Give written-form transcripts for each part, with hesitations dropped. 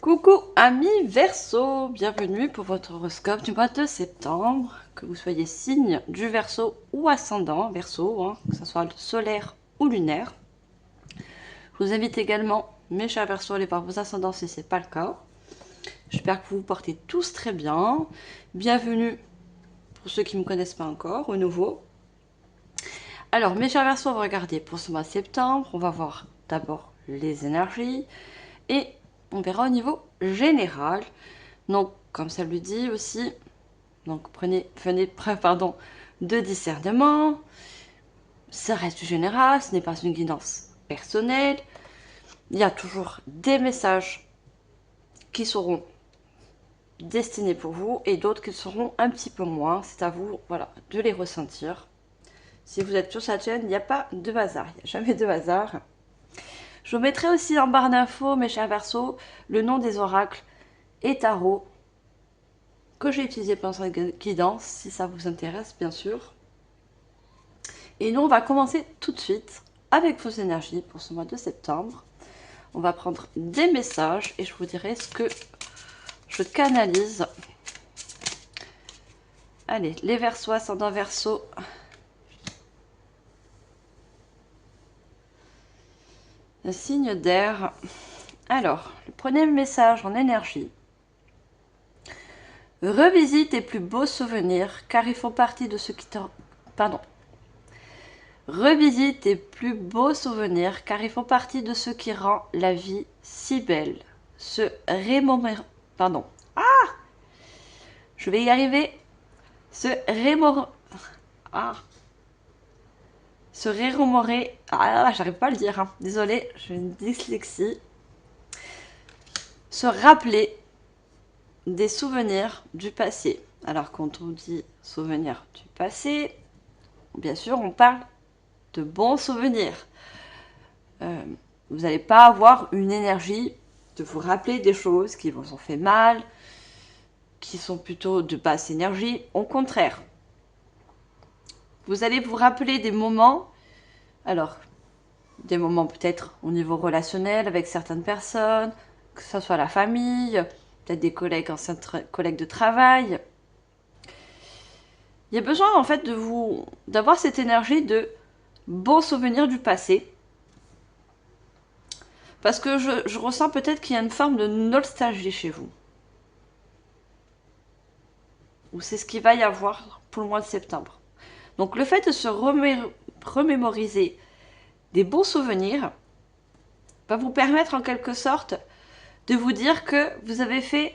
Coucou amis Verseau, bienvenue pour votre horoscope du mois de septembre, que vous soyez signe du Verseau ou ascendant Verseau, que ce soit solaire ou lunaire. Je vous invite également, mes chers Verseaux, à aller voir vos ascendants si ce n'est pas le cas. J'espère que vous vous portez tous très bien. Bienvenue pour ceux qui ne me connaissent pas encore, au nouveau. Alors mes chers Verseaux, on va regarder pour ce mois de septembre, on va voir d'abord les énergies et on verra au niveau général. Donc, comme ça le dit aussi, donc prenez preuve de discernement. Ça reste du général, ce n'est pas une guidance personnelle. Il y a toujours des messages qui seront destinés pour vous et d'autres qui seront un petit peu moins. C'est à vous, voilà, de les ressentir. Si vous êtes sur cette chaîne, il n'y a pas de hasard, il n'y a jamais de hasard. Je vous mettrai aussi en barre d'infos, mes chers Verseaux, le nom des oracles et tarots que j'ai utilisé pendant cette guidance, si ça vous intéresse, bien sûr. Et nous, on va commencer tout de suite avec vos énergies pour ce mois de septembre. On va prendre des messages et je vous dirai ce que je canalise. Allez, les Verseaux, ascendant Verseau. Le signe d'air. Alors, le premier message en énergie. Revisite tes plus beaux souvenirs car ils font partie de ce qui te... Pardon. Revisite tes plus beaux souvenirs car ils font partie de ce qui rend la vie si belle. Se remémorer... Pardon. Ah, je vais y arriver. Se remémorer... Ah. Se remémorer... Ah, j'arrive pas à le dire. Désolée, j'ai une dyslexie. Se rappeler des souvenirs du passé. Alors, quand on dit souvenirs du passé, bien sûr, on parle de bons souvenirs. Vous n'allez pas avoir une énergie de vous rappeler des choses qui vous ont fait mal, qui sont plutôt de basse énergie. Au contraire, vous allez vous rappeler des moments, alors, des moments peut-être au niveau relationnel avec certaines personnes, que ce soit la famille, peut-être des collègues, anciens collègues de travail. Il y a besoin en fait d'avoir cette énergie de bons souvenirs du passé. Parce que je ressens peut-être qu'il y a une forme de nostalgie chez vous. Ou c'est ce qu'il va y avoir pour le mois de septembre. Donc le fait de se remémoriser des bons souvenirs va vous permettre en quelque sorte de vous dire que vous avez fait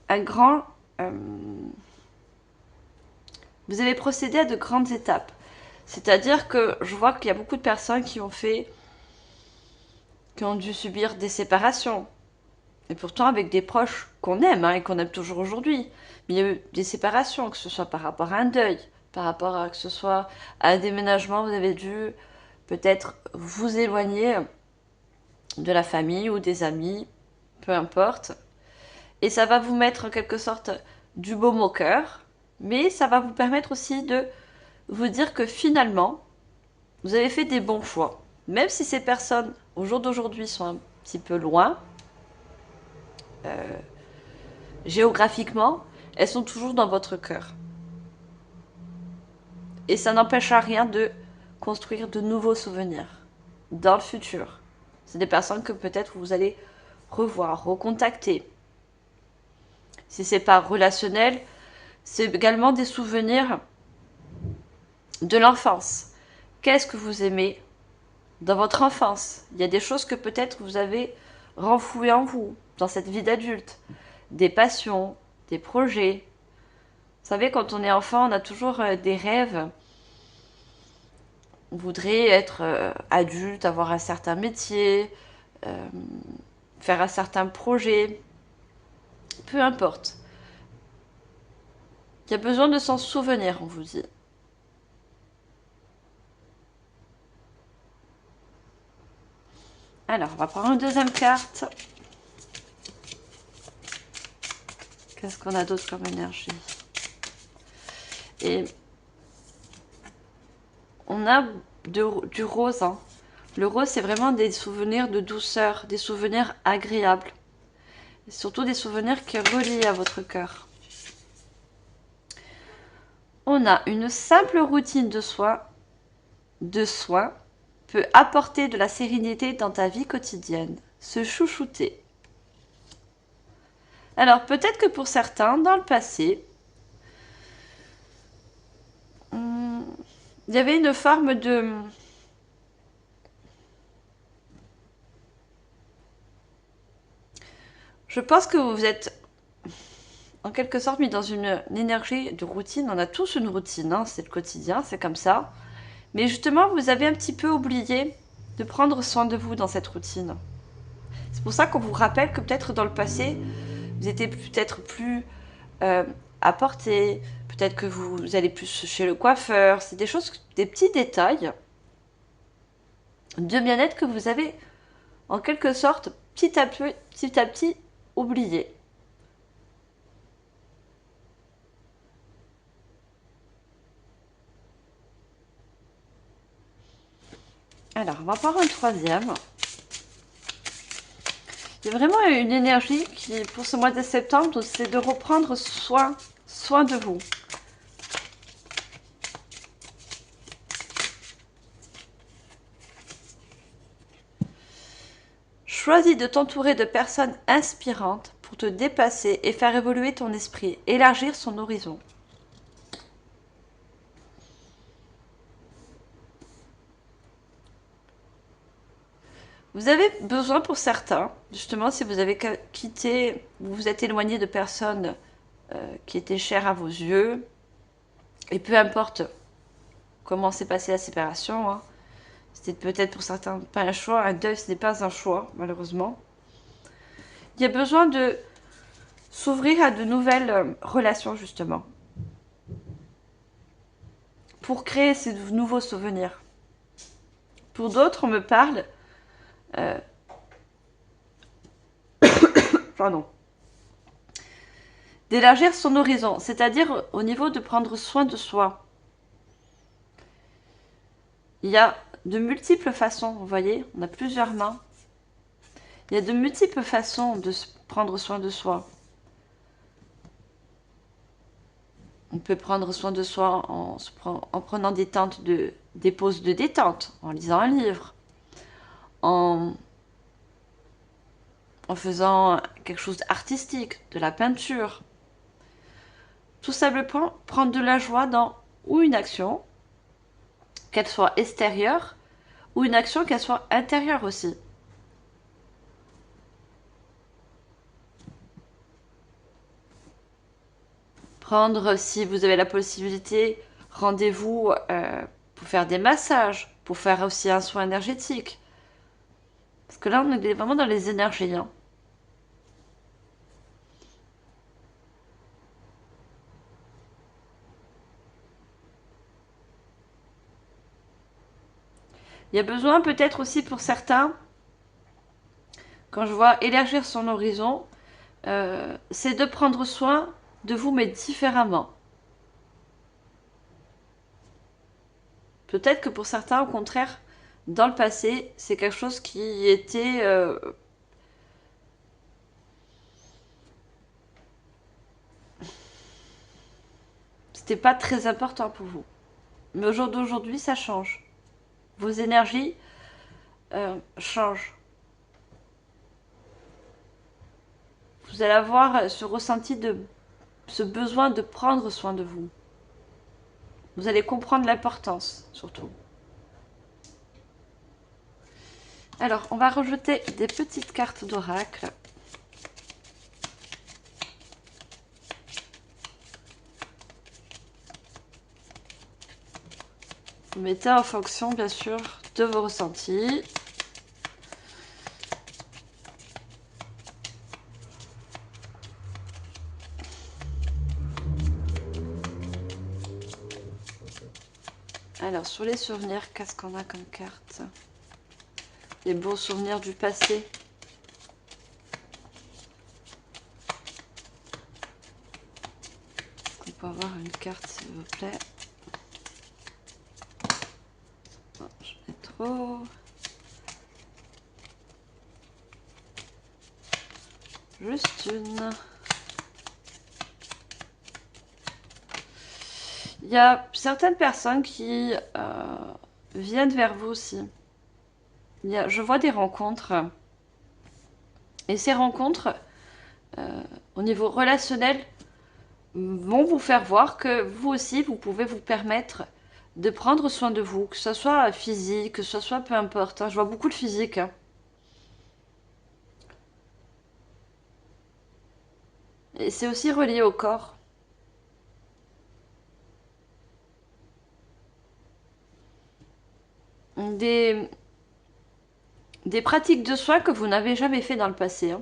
un grand... vous avez procédé à de grandes étapes. C'est-à-dire que je vois qu'il y a beaucoup de personnes qui ont dû subir des séparations. Et pourtant avec des proches qu'on aime et qu'on aime toujours aujourd'hui. Mais il y a eu des séparations, que ce soit par rapport à un deuil, par rapport à que ce soit à un déménagement, vous avez dû peut-être vous éloigner de la famille ou des amis, peu importe. Et ça va vous mettre en quelque sorte du baume au cœur, mais ça va vous permettre aussi de vous dire que finalement, vous avez fait des bons choix. Même si ces personnes, au jour d'aujourd'hui, sont un petit peu loin, géographiquement, elles sont toujours dans votre cœur. Et ça n'empêchera rien de construire de nouveaux souvenirs dans le futur. C'est des personnes que peut-être vous allez revoir, recontacter. Si c'est pas relationnel, c'est également des souvenirs de l'enfance. Qu'est-ce que vous aimez dans votre enfance? Il y a des choses que peut-être vous avez renflouées en vous dans cette vie d'adulte. Des passions, des projets. Vous savez, quand on est enfant, on a toujours des rêves. On voudrait être adulte, avoir un certain métier, faire un certain projet. Peu importe. Il y a besoin de s'en souvenir, on vous dit. Alors, on va prendre une deuxième carte. Qu'est-ce qu'on a d'autre comme énergie? Et on a du rose. Le rose, c'est vraiment des souvenirs de douceur, des souvenirs agréables. Et surtout des souvenirs qui relient à votre cœur. On a une simple routine de soins peut apporter de la sérénité dans ta vie quotidienne. Se chouchouter. Alors peut-être que pour certains, dans le passé, il y avait une forme de... Je pense que vous êtes en quelque sorte mis dans une énergie de routine. On a tous une routine, hein, c'est le quotidien, c'est comme ça. Mais justement, vous avez un petit peu oublié de prendre soin de vous dans cette routine. C'est pour ça qu'on vous rappelle que peut-être dans le passé, vous étiez peut-être plus à portée, peut-être que vous allez plus chez le coiffeur. C'est des choses, des petits détails de bien-être que vous avez en quelque sorte petit à petit oublié. Alors, on va voir un troisième. Il y a vraiment une énergie qui, pour ce mois de septembre, c'est de reprendre soin de vous. Choisis de t'entourer de personnes inspirantes pour te dépasser et faire évoluer ton esprit, élargir son horizon. Vous avez besoin pour certains, justement, si vous avez quitté, vous vous êtes éloigné de personnes qui étaient chères à vos yeux, et peu importe comment s'est passée la séparation, hein, c'était peut-être pour certains pas un choix, un deuil ce n'est pas un choix, malheureusement. Il y a besoin de s'ouvrir à de nouvelles relations, justement, pour créer ces nouveaux souvenirs. Pour d'autres, on me parle pardon, d'élargir son horizon, c'est-à-dire au niveau de prendre soin de soi. Il y a de multiples façons, vous voyez, on a plusieurs mains. Il y a de multiples façons de prendre soin de soi. On peut prendre soin de soi en prenant des pauses de détente, en lisant un livre, en faisant quelque chose d'artistique, de la peinture. Tout simplement prendre de la joie dans ou une action, qu'elle soit extérieure, ou une action qu'elle soit intérieure aussi. Prendre, si vous avez la possibilité, rendez-vous pour faire des massages, pour faire aussi un soin énergétique. Parce que là, on est vraiment dans les énergies. Hein. Il y a besoin peut-être aussi pour certains, quand je vois élargir son horizon, c'est de prendre soin de vous, mais différemment. Peut-être que pour certains, au contraire, dans le passé, c'est quelque chose qui était... c'était pas très important pour vous. Mais au jour d'aujourd'hui, ça change. Vos énergies changent. Vous allez avoir ce ressenti de ce besoin de prendre soin de vous. Vous allez comprendre l'importance, surtout. Alors, on va rajouter des petites cartes d'oracle. Vous mettez en fonction, bien sûr, de vos ressentis. Alors, sur les souvenirs, qu'est-ce qu'on a comme carte? Les beaux souvenirs du passé. Est-ce qu'on peut avoir une carte, s'il vous plaît? Oh, j'en ai trop. Juste une. Il y a certaines personnes qui viennent vers vous aussi. Je vois des rencontres. Et ces rencontres, au niveau relationnel, vont vous faire voir que vous aussi, vous pouvez vous permettre de prendre soin de vous, que ce soit physique, que ce soit peu importe. Hein. Je vois beaucoup de physique. Hein. Et c'est aussi relié au corps. Des, des pratiques de soins que vous n'avez jamais fait dans le passé. Hein.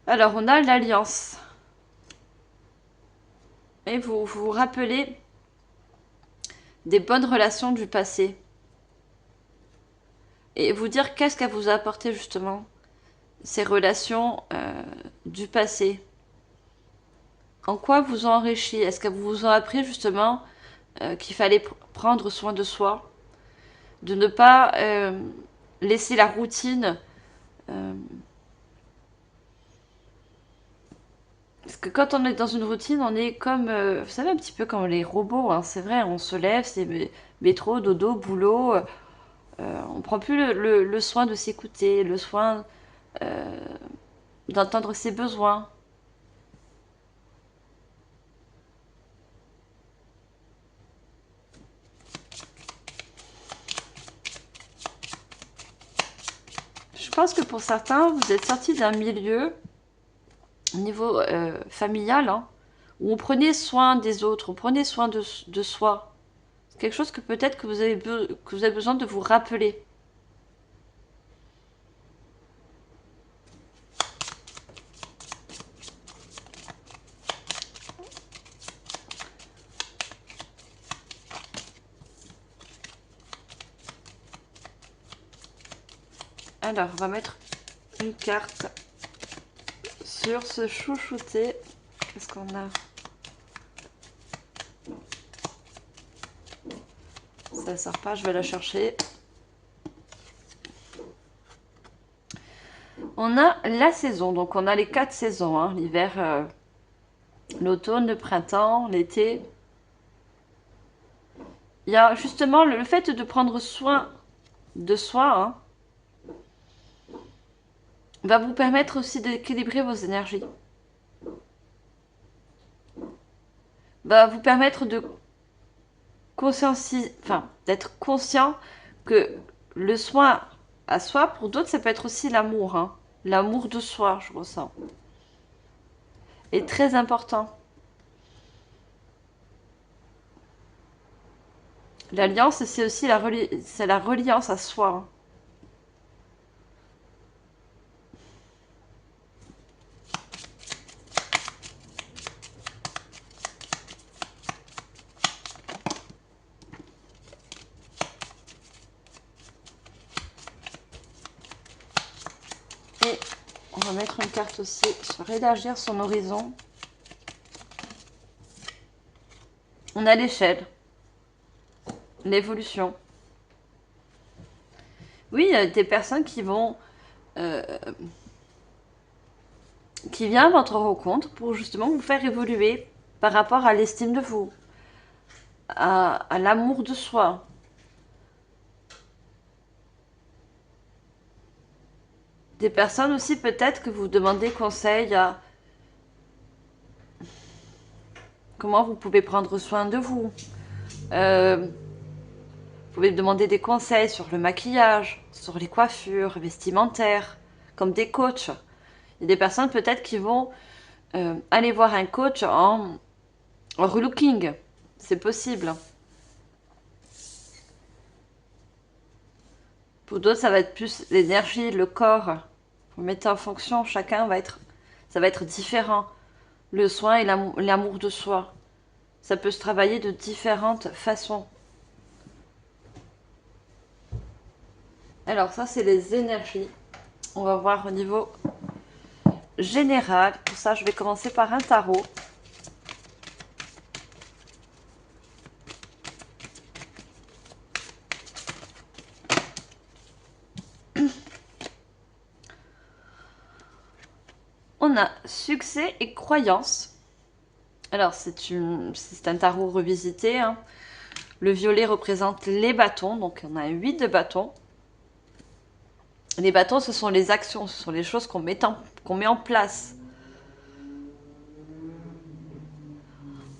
Alors, on a l'alliance. Et vous vous rappelez des bonnes relations du passé. Et vous dire qu'est-ce qu'elle vous a apporté justement ces relations du passé. En quoi vous ont enrichi? Est-ce qu'elles vous ont appris justement qu'il fallait prendre soin de soi, de ne pas laisser la routine parce que quand on est dans une routine, on est comme, vous savez, un petit peu comme les robots, hein, c'est vrai, on se lève, c'est métro, dodo, boulot, on prend plus le soin de s'écouter, le soin d'entendre ses besoins. Je pense que pour certains, vous êtes sortis d'un milieu, au niveau familial, hein, où on prenait soin des autres, on prenait soin de soi. C'est quelque chose que peut-être que que vous avez besoin de vous rappeler. Alors, on va mettre une carte sur ce chouchouté. Qu'est-ce qu'on a? Ça ne sort pas, je vais la chercher. On a la saison, donc on a les 4 saisons, hein, l'hiver, l'automne, le printemps, l'été. Il y a justement le fait de prendre soin de soi, hein, va vous permettre aussi d'équilibrer vos énergies. Va vous permettre de d'être conscient que le soin à soi, pour d'autres, ça peut être aussi l'amour. Hein. L'amour de soi, je ressens. Est très important. L'alliance, c'est aussi c'est la reliance à soi. Hein. Et on va mettre une carte aussi sur élargir son horizon. On a l'échelle, l'évolution. Oui, il y a des personnes qui vont... qui viennent à votre rencontre pour justement vous faire évoluer par rapport à l'estime de vous, à l'amour de soi. Des personnes aussi peut-être que vous demandez conseil à comment vous pouvez prendre soin de vous. Vous pouvez demander des conseils sur le maquillage, sur les coiffures vestimentaires, comme des coachs. Il y a des personnes peut-être qui vont aller voir un coach en relooking. C'est possible. Pour d'autres, ça va être plus l'énergie, le corps. Vous mettez en fonction, ça va être différent. Le soin et l'amour de soi. Ça peut se travailler de différentes façons. Alors ça, c'est les énergies. On va voir au niveau général. Pour ça, je vais commencer par un tarot. on a succès et croyance. Alors, c'est un tarot revisité. Hein. Le violet représente les bâtons. Donc, on a 8 de bâtons. Les bâtons, ce sont les actions. Ce sont les choses qu'on met en place.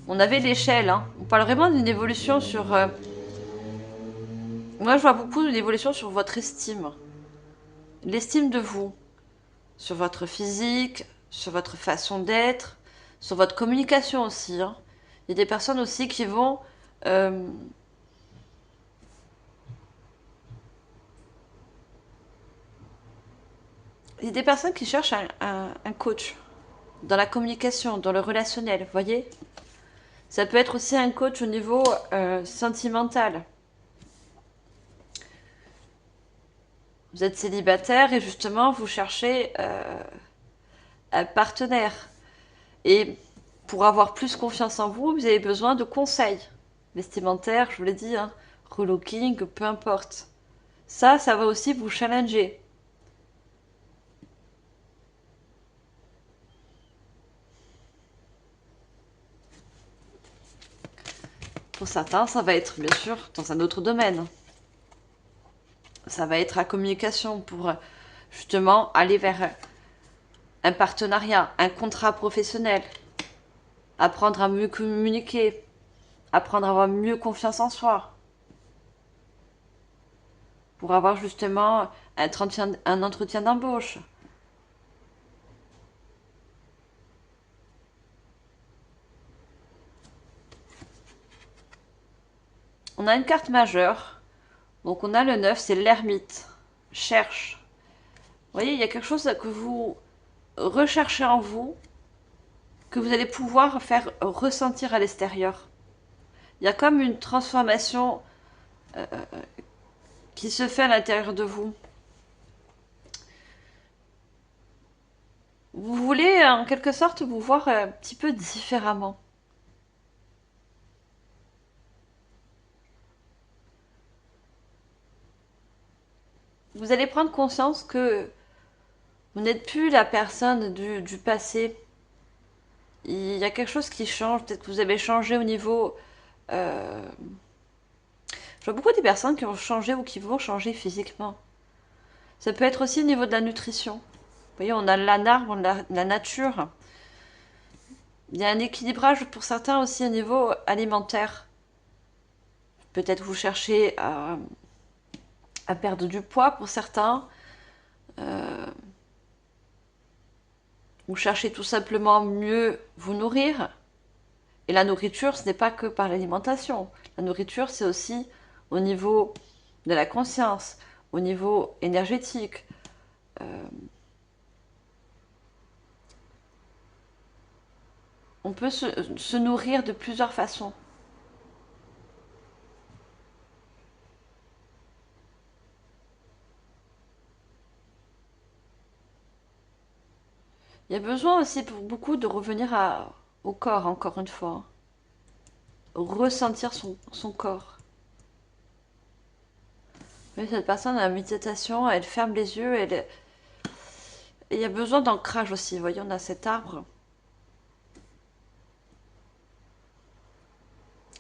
On avait l'échelle. Hein. On parle vraiment d'une évolution sur... Moi, je vois beaucoup d'une évolution sur votre estime. L'estime de vous. Sur votre physique, sur votre façon d'être, sur votre communication aussi. Hein. Il y a des personnes aussi qui vont... Il y a des personnes qui cherchent un coach dans la communication, dans le relationnel, vous voyez? Ça peut être aussi un coach au niveau sentimental. Vous êtes célibataire et justement vous cherchez un partenaire. Et pour avoir plus confiance en vous, vous avez besoin de conseils. Vestimentaires, je vous l'ai dit, hein, relooking, peu importe. Ça va aussi vous challenger. Pour certains, ça va être bien sûr dans un autre domaine. Ça va être la communication pour justement aller vers un partenariat, un contrat professionnel. Apprendre à mieux communiquer, apprendre à avoir mieux confiance en soi. Pour avoir justement un entretien d'embauche. On a une carte majeure. Donc on a le 9, c'est l'ermite. Cherche. Vous voyez, il y a quelque chose que vous recherchez en vous, que vous allez pouvoir faire ressentir à l'extérieur. Il y a comme une transformation qui se fait à l'intérieur de vous. Vous voulez en quelque sorte vous voir un petit peu différemment. Vous allez prendre conscience que vous n'êtes plus la personne du passé. Il y a quelque chose qui change. Peut-être que vous avez changé au niveau... Je vois beaucoup de personnes qui ont changé ou qui vont changer physiquement. Ça peut être aussi au niveau de la nutrition. Vous voyez, on a l'arbre, la nature. Il y a un équilibrage pour certains aussi au niveau alimentaire. Peut-être vous cherchez à perdre du poids pour certains. Vous cherchez tout simplement mieux vous nourrir. Et la nourriture, ce n'est pas que par l'alimentation. La nourriture, c'est aussi au niveau de la conscience, au niveau énergétique. On peut se nourrir de plusieurs façons. Il y a besoin aussi pour beaucoup de revenir au corps, encore une fois. Ressentir son corps. Oui, cette personne a la méditation, elle ferme les yeux, et il y a besoin d'ancrage aussi. Vous voyez, on a cet arbre.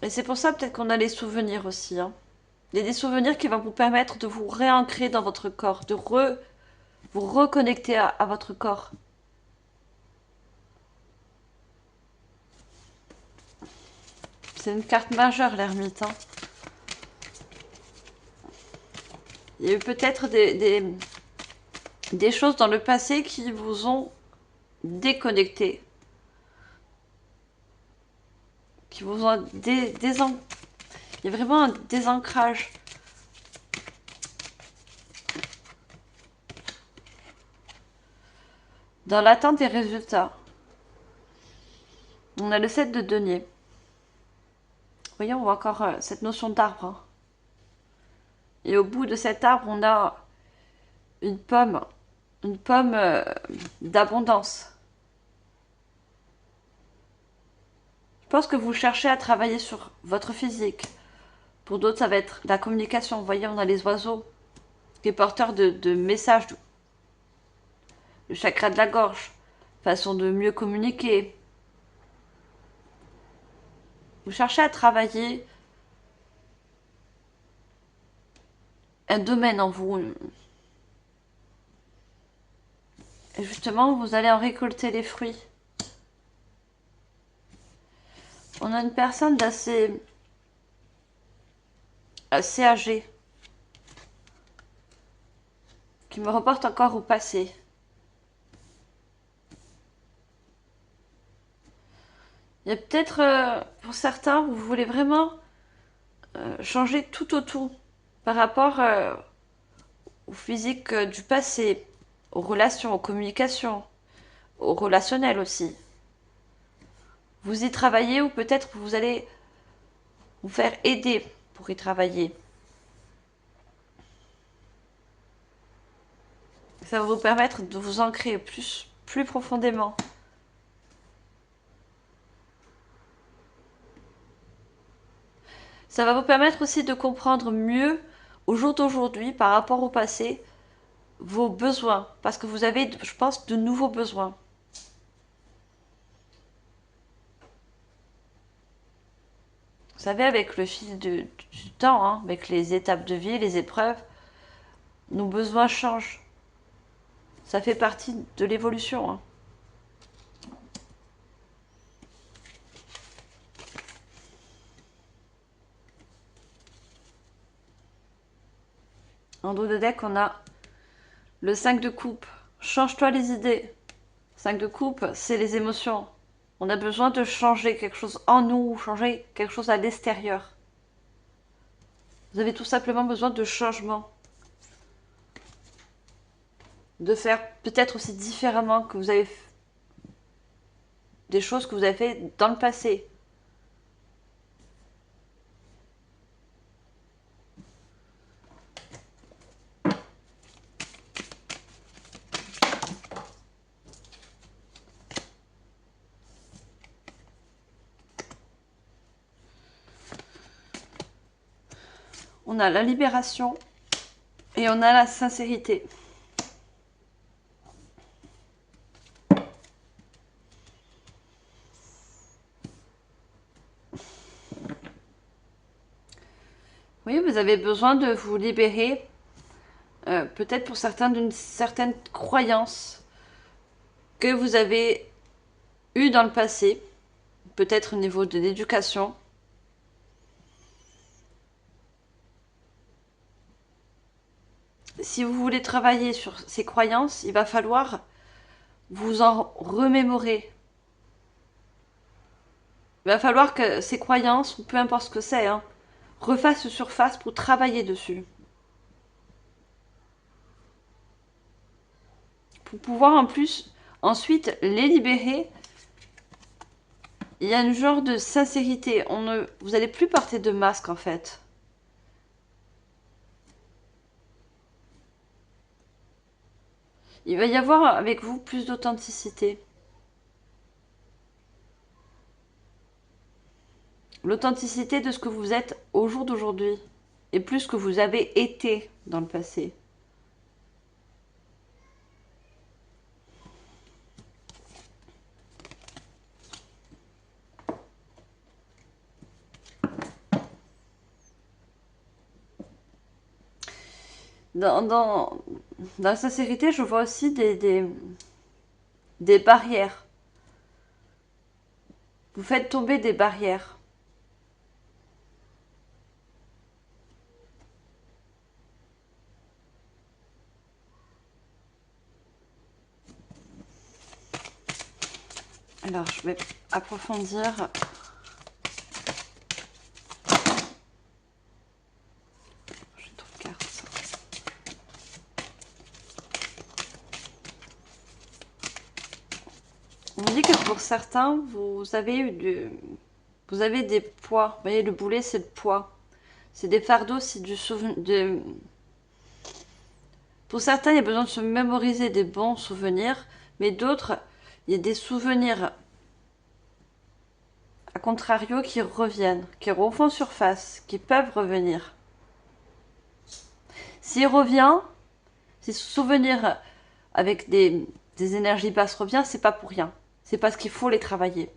Et c'est pour ça peut-être qu'on a les souvenirs aussi. Hein. Il y a des souvenirs qui vont vous permettre de vous réancrer dans votre corps, de vous reconnecter à votre corps. C'est une carte majeure, l'ermite. Hein. Il y a eu peut-être des choses dans le passé qui vous ont déconnecté. Qui vous ont Il y a vraiment un désancrage. Dans l'attente des résultats. On a le 7 de denier. Vous voyez, on voit encore cette notion d'arbre. Hein. Et au bout de cet arbre, on a une pomme d'abondance. Je pense que vous cherchez à travailler sur votre physique. Pour d'autres, ça va être la communication. Vous voyez, on a les oiseaux qui est porteur de messages. Le chakra de la gorge. façon de mieux communiquer. Vous cherchez à travailler un domaine en vous. Et justement, vous allez en récolter les fruits. On a une personne assez âgée qui me reporte encore au passé. Il y a peut-être, pour certains, vous voulez vraiment changer tout au tout par rapport au physique du passé, aux relations, aux communications, au relationnel aussi. Vous y travaillez ou peut-être vous allez vous faire aider pour y travailler. Ça va vous permettre de vous ancrer plus profondément. Ça va vous permettre aussi de comprendre mieux au jour d'aujourd'hui par rapport au passé vos besoins. Parce que vous avez, je pense, de nouveaux besoins. Vous savez, avec le fil du temps, hein, avec les étapes de vie, les épreuves, nos besoins changent. Ça fait partie de l'évolution. Hein. En dos de deck, on a le 5 de coupe. Change-toi les idées. 5 de coupe, c'est les émotions. On a besoin de changer quelque chose en nous, changer quelque chose à l'extérieur. Vous avez tout simplement besoin de changement. De faire peut-être aussi différemment que vous avez des choses que vous avez fait dans le passé. On a la libération et on a la sincérité. Oui, vous avez besoin de vous libérer, peut-être pour certains, d'une certaine croyance que vous avez eue dans le passé, peut-être au niveau de l'éducation. Si vous voulez travailler sur ces croyances, il va falloir vous en remémorer. Il va falloir que ces croyances, ou peu importe ce que c'est, hein, refassent surface pour travailler dessus. Pour pouvoir en plus ensuite les libérer, il y a une genre de sincérité. Vous n'allez plus porter de masque en fait. Il va y avoir avec vous plus d'authenticité. L'authenticité de ce que vous êtes au jour d'aujourd'hui et plus ce que vous avez été dans le passé. Dans la sincérité, je vois aussi des barrières. Vous faites tomber des barrières. Alors, je vais approfondir. Je trouve carte. On dit que pour certains, vous avez des poids. Vous voyez, le boulet, c'est le poids. C'est des fardeaux, c'est du souvenir. Pour certains, il y a besoin de se mémoriser des bons souvenirs, mais d'autres, il y a des souvenirs, à contrario, qui reviennent, qui refont surface, qui peuvent revenir. S'il revient, ces souvenirs avec des des énergies basses revient, c'est pas pour rien. C'est parce qu'il faut les travailler.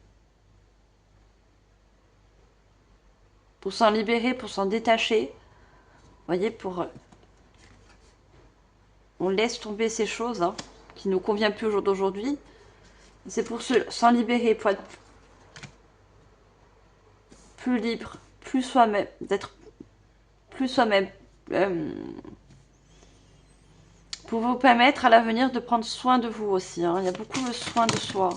Pour s'en libérer, pour s'en détacher. Vous voyez, on laisse tomber ces choses hein, qui ne nous conviennent plus au jour d'aujourd'hui. C'est pour s'en libérer, pour être plus libre, plus soi-même, d'être plus soi-même. Pour vous permettre à l'avenir de prendre soin de vous aussi. Hein. Il y a beaucoup de soin de soi.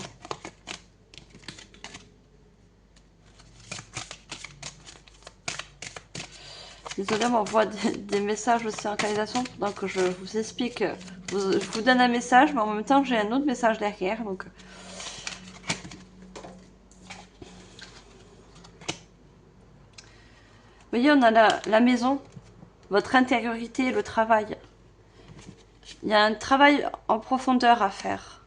Désolée, on m'envoie des messages aussi en canalisation pendant que je vous explique. Je vous donne un message, mais en même temps, j'ai un autre message derrière. Donc, vous voyez, on a la maison, votre intériorité, le travail. Il y a un travail en profondeur à faire.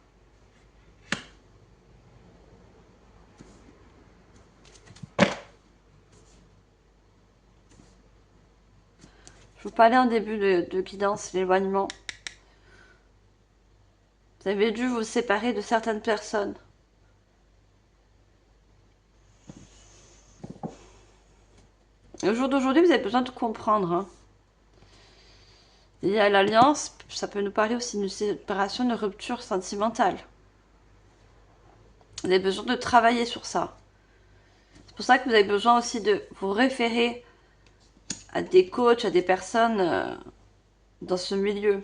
Je vous parlais en début de guidance, l'éloignement. Vous avez dû vous séparer de certaines personnes. Et au jour d'aujourd'hui, vous avez besoin de comprendre. Hein. Il y a l'alliance, ça peut nous parler aussi d'une séparation, d'une rupture sentimentale. Vous avez besoin de travailler sur ça. C'est pour ça que vous avez besoin aussi de vous référer à des coachs, à des personnes dans ce milieu,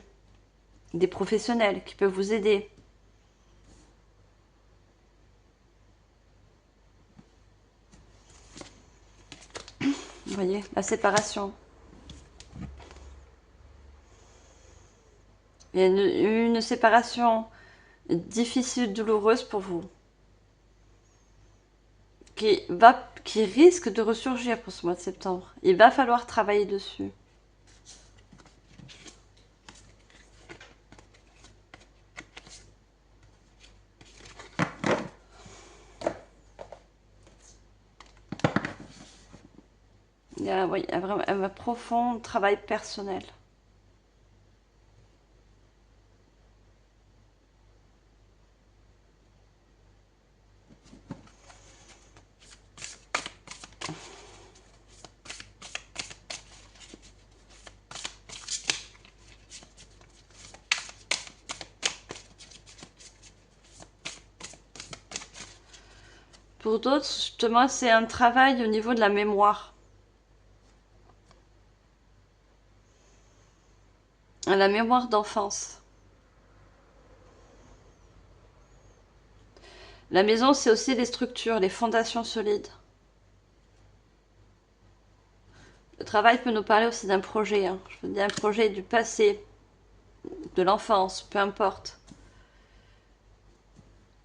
des professionnels qui peuvent vous aider. Vous voyez, la séparation. Il y a une séparation difficile, douloureuse pour vous, qui risque de ressurgir pour ce mois de septembre. Il va falloir travailler dessus. Il y a, oui, il y a vraiment un profond travail personnel. Pour d'autres, justement, c'est un travail au niveau de la mémoire. La mémoire d'enfance. La maison, c'est aussi les structures, les fondations solides. Le travail peut nous parler aussi d'un projet. Hein. Je veux dire un projet du passé, de l'enfance, peu importe.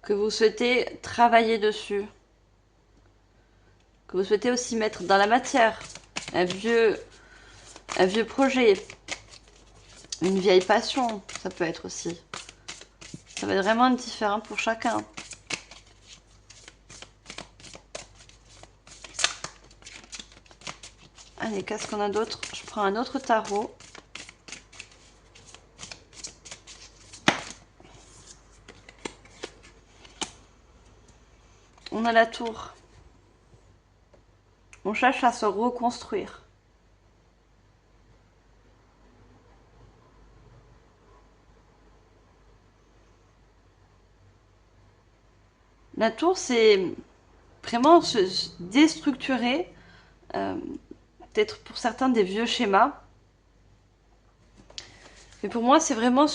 Que vous souhaitez travailler dessus. Que vous souhaitez aussi mettre dans la matière. Un vieux projet. Une vieille passion, ça peut être aussi. Ça va être vraiment différent pour chacun. Allez, qu'est-ce qu'on a d'autre? Je prends un autre tarot. On a la tour. On cherche à se reconstruire. La tour, c'est vraiment se déstructurer. Peut-être pour certains des vieux schémas. Mais pour moi, c'est vraiment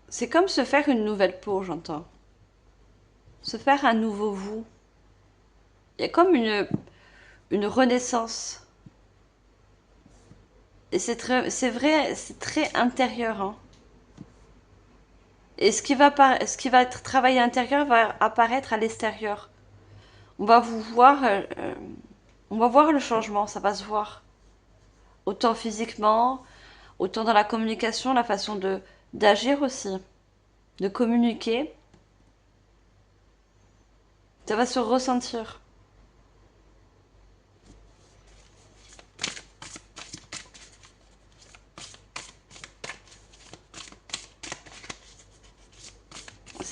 c'est comme se faire une nouvelle peau, j'entends. Se faire un nouveau vous. Il y a comme une renaissance. Et c'est vrai, c'est très intérieur. Hein. Et ce qui va être travaillé à l'intérieur va apparaître à l'extérieur. On va vous voir, on va voir le changement, ça va se voir. Autant physiquement, autant dans la communication, la façon d'agir aussi, de communiquer. Ça va se ressentir.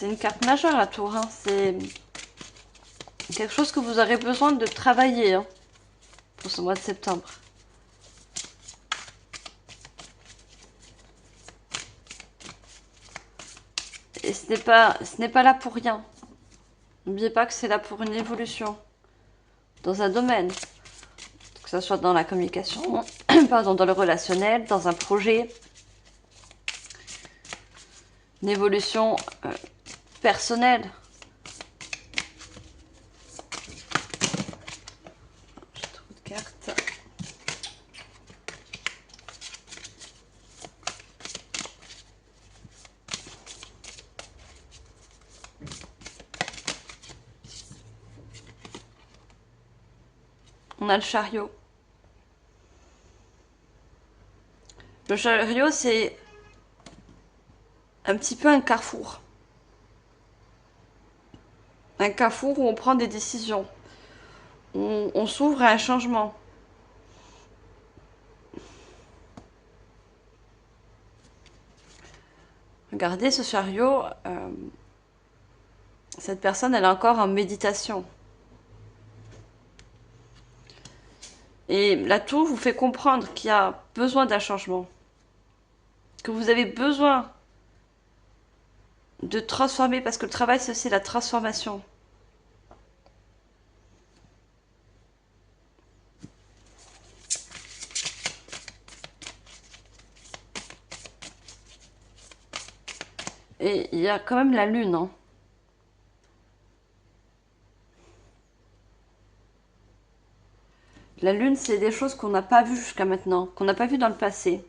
c'est une carte majeure la tour, hein. C'est quelque chose que vous aurez besoin de travailler hein, pour ce mois de septembre. Et ce n'est pas là pour rien. N'oubliez pas que c'est là pour une évolution dans un domaine, que ce soit dans la communication, pardon, dans le relationnel, dans un projet, une évolution personnelle. J'ai trop de cartes. On a le chariot. Le chariot, c'est un petit peu un carrefour. Un carrefour où on prend des décisions. On s'ouvre à un changement. Regardez ce chariot. Cette personne, elle est encore en méditation. Et la tour vous fait comprendre qu'il y a besoin d'un changement. Que vous avez besoin de transformer, parce que le travail, c'est aussi la transformation. Et il y a quand même la lune, hein. La lune, c'est des choses qu'on n'a pas vues jusqu'à maintenant, qu'on n'a pas vues dans le passé.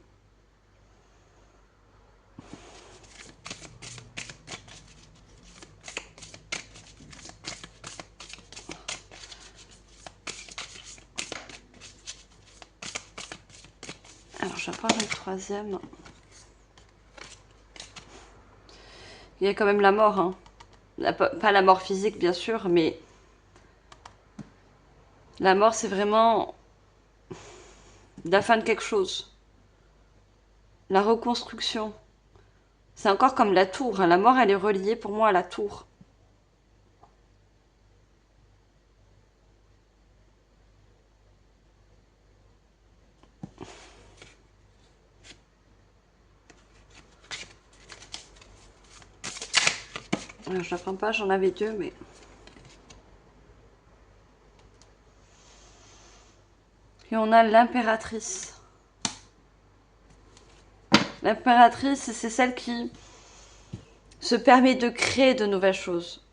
Alors, je vais prendre le troisième. Il y a quand même la mort, hein. Pas la mort physique, bien sûr, mais la mort, c'est vraiment la fin de quelque chose. La reconstruction. C'est encore comme la tour, hein. La mort, elle est reliée pour moi à la tour. Alors, je la prends pas, j'en avais deux, mais... Et on a l'impératrice. L'impératrice, c'est celle qui se permet de créer de nouvelles choses.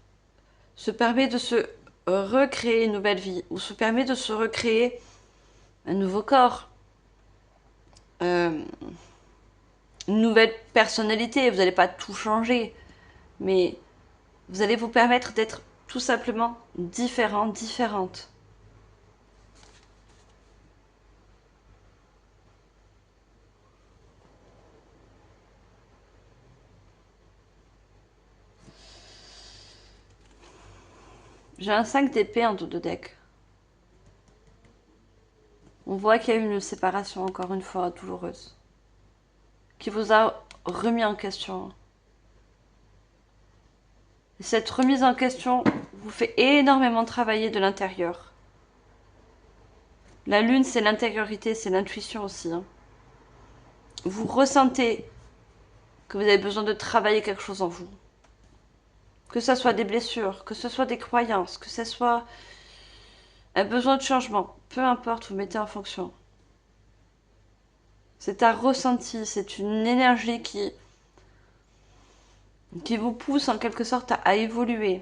Se permet de se recréer une nouvelle vie. Ou se permet de se recréer un nouveau corps. Une nouvelle personnalité. Vous n'allez pas tout changer. Mais vous allez vous permettre d'être tout simplement différent, différente. J'ai un 5 d'épée en dos de deck. On voit qu'il y a eu une séparation, encore une fois, douloureuse. Qui vous a remis en question. Et cette remise en question vous fait énormément travailler de l'intérieur. La lune, c'est l'intériorité, c'est l'intuition aussi. Hein. Vous ressentez que vous avez besoin de travailler quelque chose en vous. Que ce soit des blessures, que ce soit des croyances, que ce soit un besoin de changement. Peu importe, vous mettez en fonction. C'est un ressenti, c'est une énergie qui vous pousse en quelque sorte à évoluer.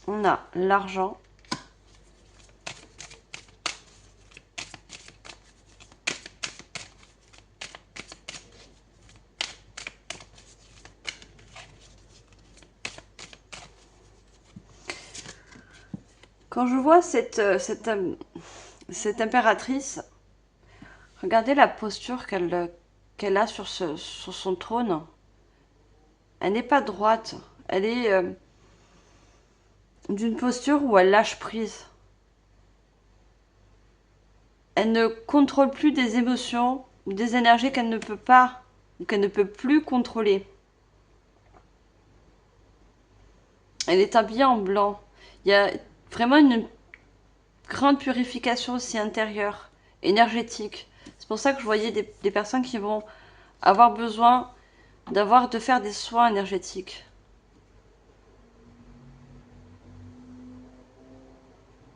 On a l'argent. Quand je vois cette impératrice, regardez la posture qu'elle a sur son trône. Elle n'est pas droite. Elle est d'une posture où elle lâche prise. Elle ne contrôle plus des émotions ou des énergies qu'elle ne peut pas ou qu'elle ne peut plus contrôler. Elle est habillée en blanc. Il y a vraiment une grande purification aussi intérieure, énergétique. C'est pour ça que je voyais des personnes qui vont avoir besoin de faire des soins énergétiques.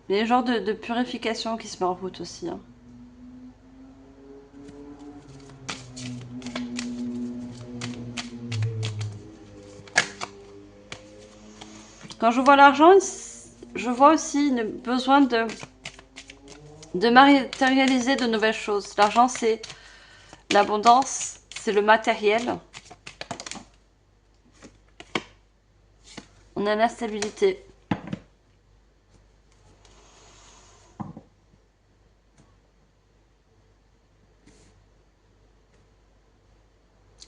Il y a un genre de purification qui se met en route aussi. Hein. Quand je vois l'argent, je vois aussi le besoin de matérialiser de nouvelles choses. L'argent, c'est l'abondance, c'est le matériel. On a la stabilité.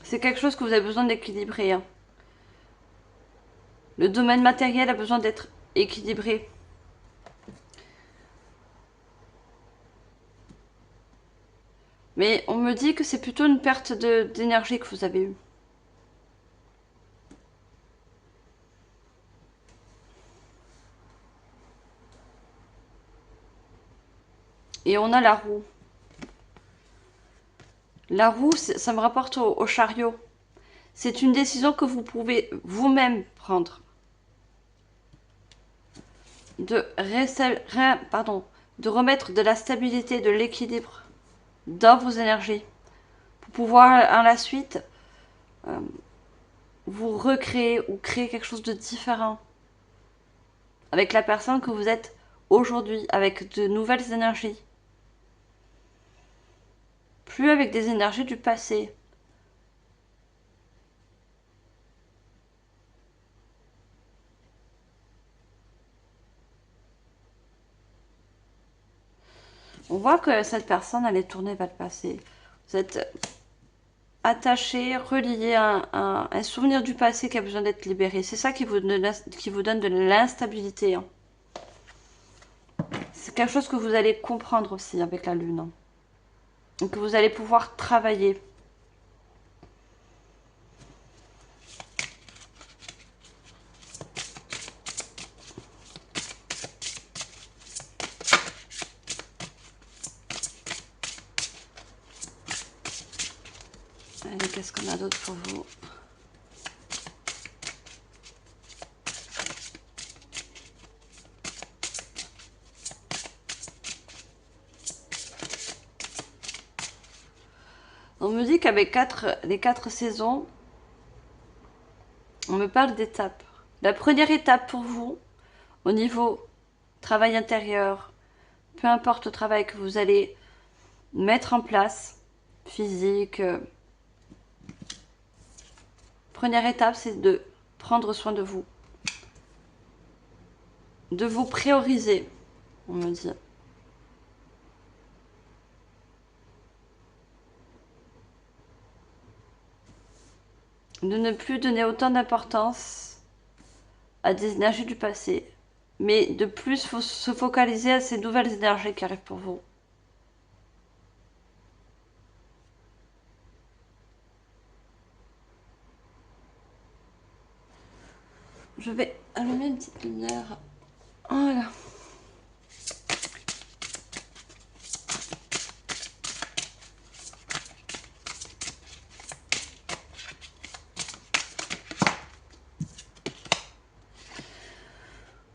C'est quelque chose que vous avez besoin d'équilibrer. Hein. Le domaine matériel a besoin d'être équilibré. Mais on me dit que c'est plutôt une perte d'énergie que vous avez eue. Et on a la roue. La roue, ça me rapporte au chariot. C'est une décision que vous pouvez vous-même prendre. De remettre de la stabilité, de l'équilibre dans vos énergies. Pour pouvoir, à la suite, vous recréer ou créer quelque chose de différent. Avec la personne que vous êtes aujourd'hui, avec de nouvelles énergies. Plus avec des énergies du passé. On voit que cette personne, elle est tournée vers le passé. Vous êtes attaché, relié à un souvenir du passé qui a besoin d'être libéré. C'est ça qui vous donne de l'instabilité. Hein. C'est quelque chose que vous allez comprendre aussi avec la lune. Hein. Et que vous allez pouvoir travailler. Allez, qu'est-ce qu'on a d'autre pour vous? On me dit qu'avec les 4 saisons, on me parle d'étapes. La première étape pour vous, au niveau travail intérieur, peu importe le travail que vous allez mettre en place, physique, première étape, c'est de prendre soin de vous. De vous prioriser, on me dit. De ne plus donner autant d'importance à des énergies du passé, mais de plus se focaliser à ces nouvelles énergies qui arrivent pour vous. Je vais allumer une petite lumière. Voilà.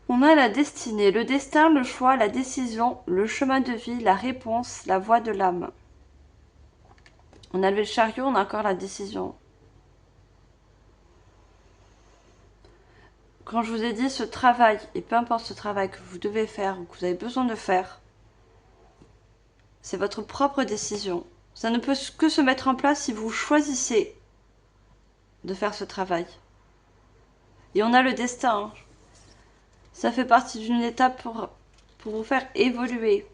On a la destinée, le destin, le choix, la décision, le chemin de vie, la réponse, la voie de l'âme. On a le chariot, on a encore la décision. Quand je vous ai dit ce travail, et peu importe ce travail que vous devez faire ou que vous avez besoin de faire, c'est votre propre décision. Ça ne peut que se mettre en place si vous choisissez de faire ce travail. Et on a le destin. Hein. Ça fait partie d'une étape pour pour vous faire évoluer.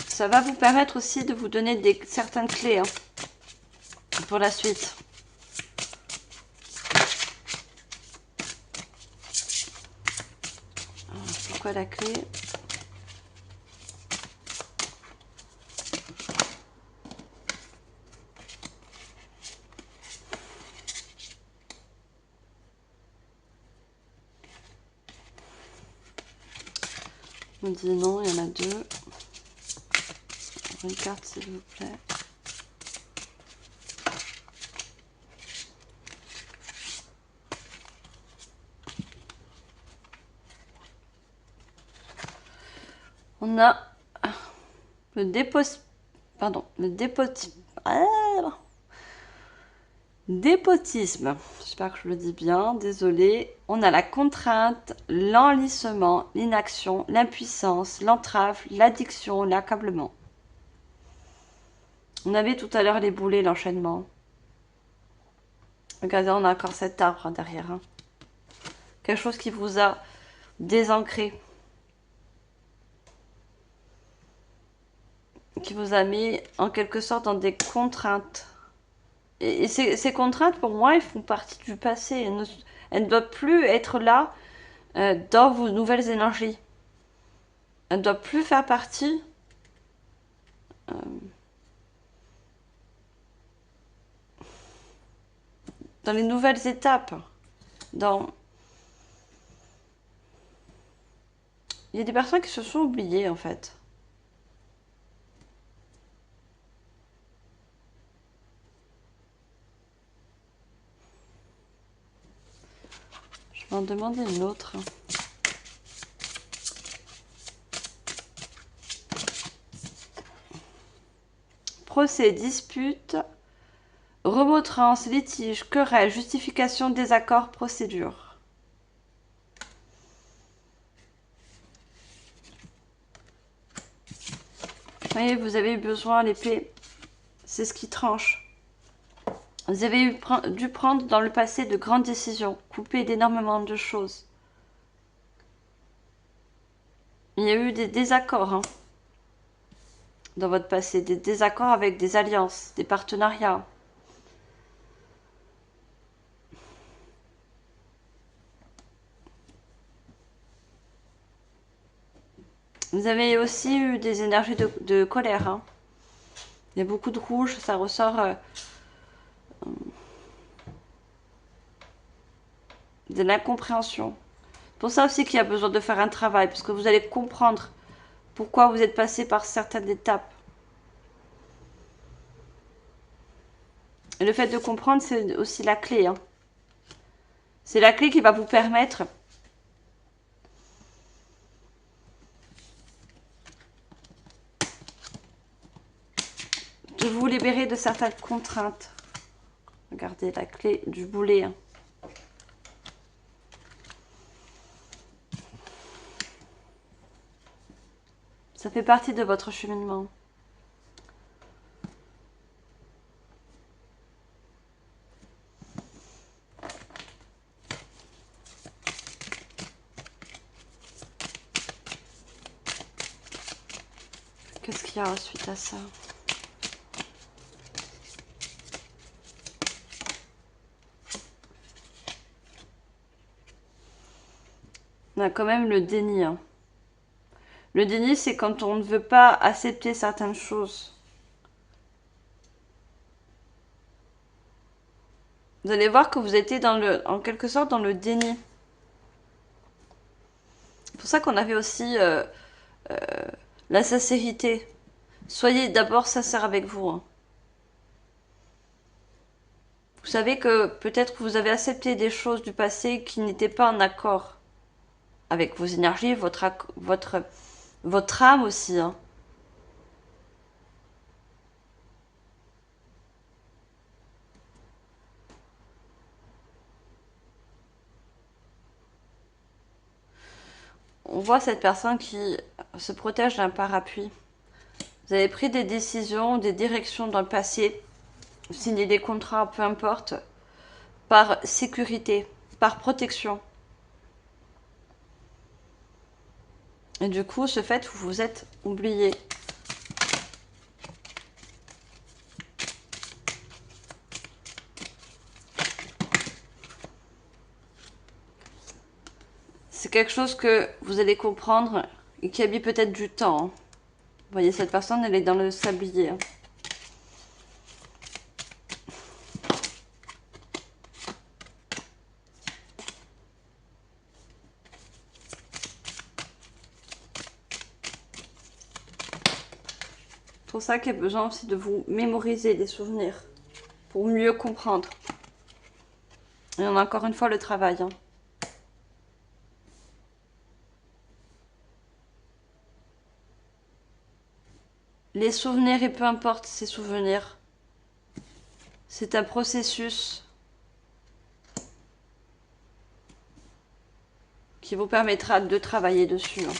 Ça va vous permettre aussi de vous donner certaines clés hein, pour la suite. Alors, pourquoi la clé? On me dit non, il y en a deux. Une carte s'il vous plaît. On a le dépotisme. J'espère que je le dis bien, désolé. On a la contrainte, l'enlissement, l'inaction, l'impuissance, l'entrave, l'addiction, l'accablement. On avait tout à l'heure les boulets, l'enchaînement. Regardez, on a encore cet arbre derrière. Hein. Quelque chose qui vous a désancré. Qui vous a mis en quelque sorte dans des contraintes. Et ces contraintes, pour moi, elles font partie du passé. Elles ne doivent plus être là dans vos nouvelles énergies. Elles ne doivent plus faire partie dans les nouvelles étapes. Il y a des personnes qui se sont oubliées, en fait. Je vais en demander une autre. Procès, dispute, remontrance, litige, querelle, justification, désaccord, procédure. Vous voyez, vous avez eu besoin, l'épée, c'est ce qui tranche. Vous avez dû prendre dans le passé de grandes décisions, couper d'énormément de choses. Il y a eu des désaccords hein, dans votre passé, des désaccords avec des alliances, des partenariats. Vous avez aussi eu des énergies de colère. Hein. Il y a beaucoup de rouge, ça ressort de l'incompréhension. C'est pour ça aussi qu'il y a besoin de faire un travail, parce que vous allez comprendre pourquoi vous êtes passé par certaines étapes. Et le fait de comprendre, c'est aussi la clé. Hein. C'est la clé qui va vous permettre de vous libérer de certaines contraintes. Regardez la clé du boulet. Hein. Ça fait partie de votre cheminement. Qu'est-ce qu'il y a suite à ça? On a quand même le déni. Hein. Le déni, c'est quand on ne veut pas accepter certaines choses. Vous allez voir que vous étiez en quelque sorte dans le déni. C'est pour ça qu'on avait aussi la sincérité. Soyez d'abord sincère avec vous. Hein. Vous savez que peut-être que vous avez accepté des choses du passé qui n'étaient pas en accord avec vos énergies, votre âme aussi. Hein. On voit cette personne qui se protège d'un parapluie. Vous avez pris des décisions, des directions dans le passé, signé des contrats, peu importe, par sécurité, par protection. Et du coup, ce fait, vous vous êtes oublié. C'est quelque chose que vous allez comprendre et qui a mis peut-être du temps. Hein. Vous voyez, cette personne, elle est dans le sablier. Hein. C'est pour ça qu'il y a besoin aussi de vous mémoriser des souvenirs pour mieux comprendre. Et on a encore une fois le travail. Hein. Les souvenirs, et peu importe ces souvenirs, c'est un processus qui vous permettra de travailler dessus. Hein.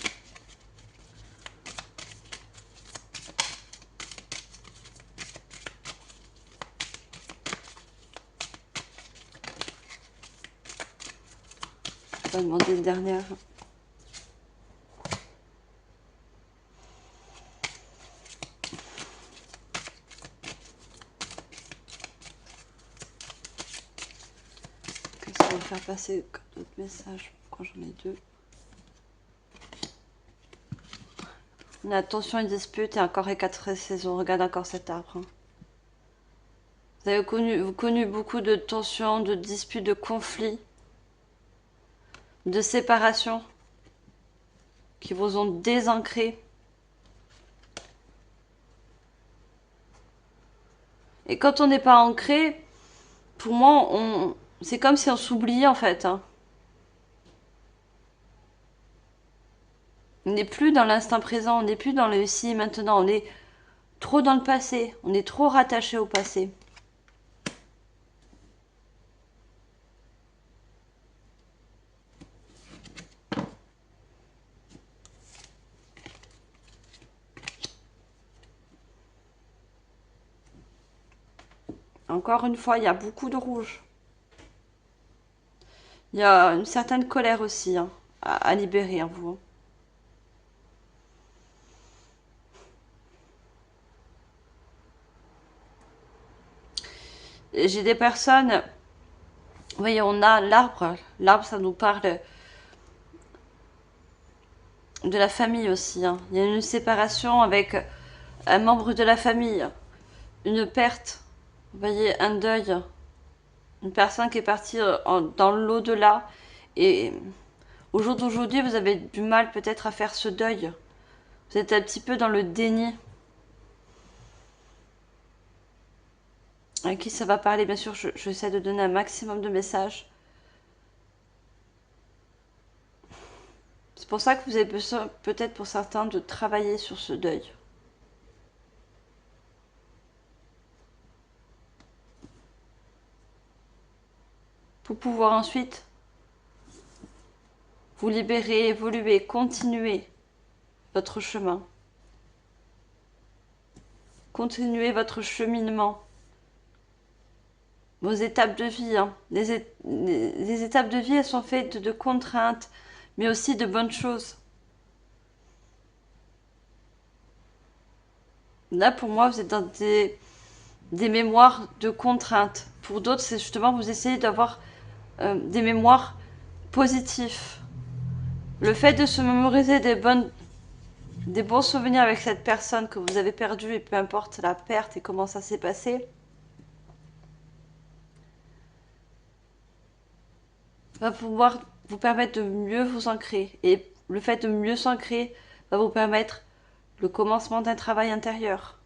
Je vais demander une dernière. Qu'est-ce qu'on va faire passer comme d'autres messages quand j'en ai deux? On a tension et dispute et encore et quatre saisons. Regarde encore cet arbre. Hein. Vous avez connu beaucoup de tensions, de disputes, de conflits, de séparations qui vous ont désancré. Et quand on n'est pas ancré, pour moi, c'est comme si on s'oubliait en fait. Hein. On n'est plus dans l'instant présent, on n'est plus dans le ici et maintenant, on est trop dans le passé, on est trop rattaché au passé. Encore une fois, il y a beaucoup de rouge. Il y a une certaine colère aussi hein, à libérer en vous. J'ai des personnes, vous voyez, on a l'arbre. L'arbre, ça nous parle de la famille aussi. Hein. Il y a une séparation avec un membre de la famille, une perte, vous voyez, un deuil, une personne qui est partie dans l'au-delà. Et au jour d'aujourd'hui, vous avez du mal peut-être à faire ce deuil. Vous êtes un petit peu dans le déni. À qui ça va parler? Bien sûr, j'essaie de donner un maximum de messages. C'est pour ça que vous avez besoin, peut-être pour certains, de travailler sur ce deuil. Pour pouvoir ensuite vous libérer, évoluer, continuer votre chemin. Continuez votre cheminement. Vos étapes de vie. Hein. Les étapes de vie, elles sont faites de contraintes, mais aussi de bonnes choses. Là, pour moi, vous êtes dans des mémoires de contraintes. Pour d'autres, c'est justement vous essayez d'avoir des mémoires positives. Le fait de se mémoriser des bons souvenirs avec cette personne que vous avez perdue, et peu importe la perte et comment ça s'est passé, va pouvoir vous permettre de mieux vous ancrer. Et le fait de mieux s'ancrer va vous permettre le commencement d'un travail intérieur.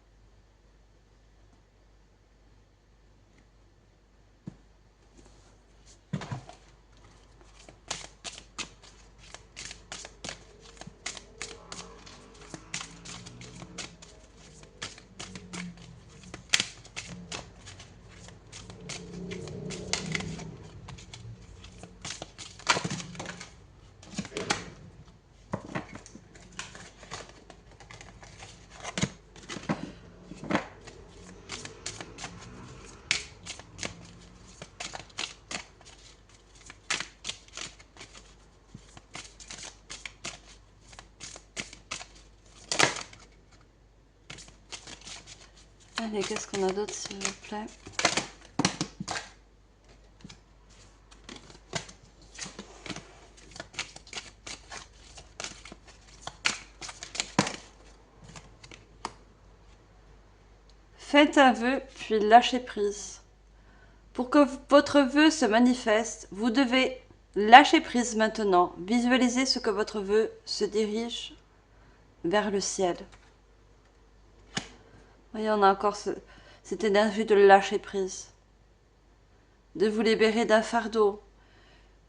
Allez, qu'est-ce qu'on a d'autre, s'il vous plaît? Faites un vœu, puis lâchez prise. Pour que votre vœu se manifeste, vous devez lâcher prise maintenant. Visualisez ce que votre vœu se dirige vers le ciel. Voyez, on a encore cette énergie de lâcher prise. De vous libérer d'un fardeau.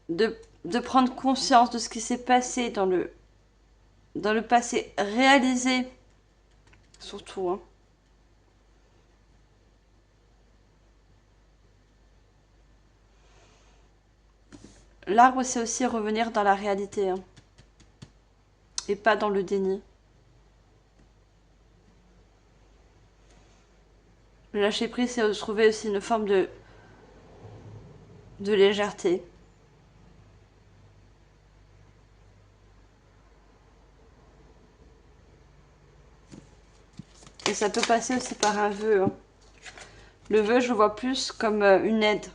De prendre conscience de ce qui s'est passé dans le passé. Réaliser, surtout, hein. L'arbre, c'est aussi revenir dans la réalité, hein, et pas dans le déni. Le lâcher prise, c'est retrouver aussi une forme de légèreté. Et ça peut passer aussi par un vœu, hein. Le vœu, je le vois plus comme une aide.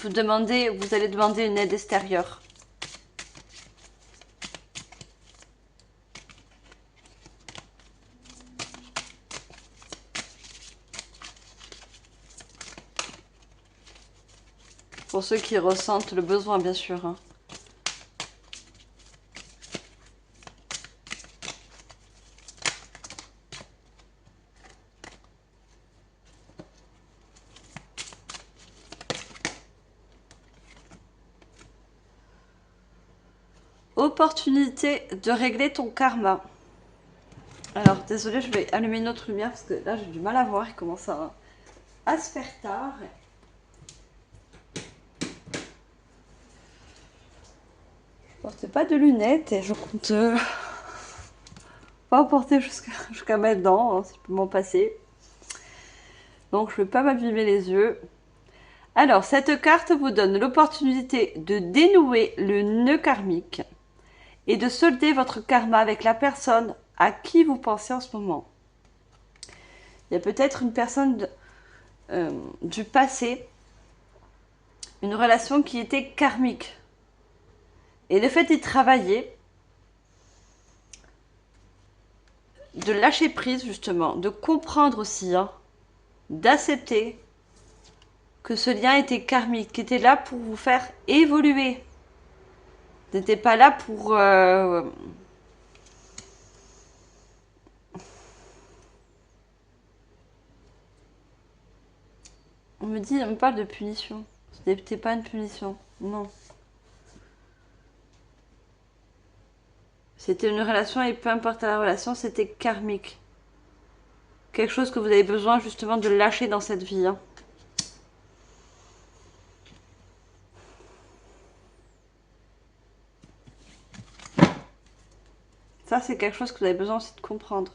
Vous allez demander une aide extérieure. Pour ceux qui ressentent le besoin, bien sûr, hein. Opportunité de régler ton karma. Alors, désolé, je vais allumer une autre lumière parce que là, j'ai du mal à voir. Il commence à se faire tard. Je portais pas de lunettes et je compte pas en porter jusqu'à maintenant, hein, si je peux m'en passer. Donc, je ne vais pas m'abîmer les yeux. Alors, cette carte vous donne l'opportunité de dénouer le nœud karmique et de solder votre karma avec la personne à qui vous pensez en ce moment. Il y a peut-être une personne du passé, une relation qui était karmique. Et le fait d'y travailler, de lâcher prise justement, de comprendre aussi, hein, d'accepter que ce lien était karmique, qui était là pour vous faire évoluer. N'était pas là pour... On me parle de punition. Ce n'était pas une punition, non. C'était une relation et peu importe la relation, c'était karmique. Quelque chose que vous avez besoin justement de lâcher dans cette vie, hein. Ça, c'est quelque chose que vous avez besoin aussi de comprendre.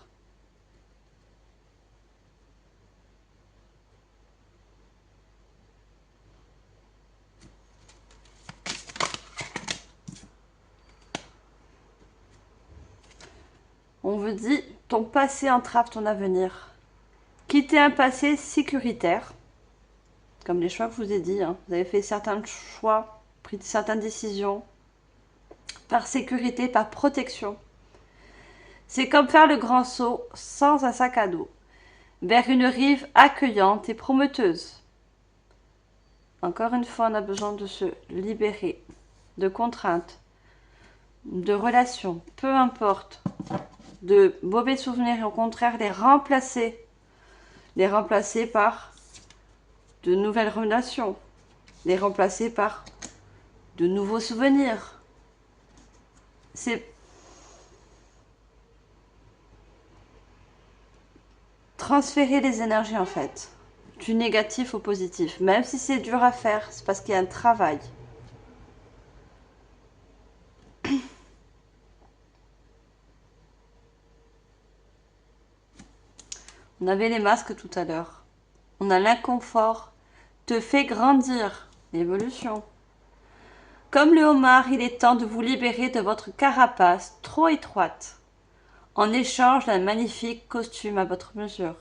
On vous dit, ton passé entrave ton avenir. Quittez un passé sécuritaire, comme les choix que je vous ai dit, hein. Vous avez fait certains choix, pris certaines décisions, par sécurité, par protection. C'est comme faire le grand saut sans un sac à dos, vers une rive accueillante et prometteuse. Encore une fois, on a besoin de se libérer de contraintes, de relations, peu importe, de mauvais souvenirs et au contraire les remplacer par de nouvelles relations, les remplacer par de nouveaux souvenirs. C'est transférer les énergies en fait, du négatif au positif. Même si c'est dur à faire, c'est parce qu'il y a un travail. On avait les masques tout à l'heure. On a l'inconfort te fait grandir, l'évolution. Comme le homard, il est temps de vous libérer de votre carapace trop étroite, en échange d'un magnifique costume à votre mesure.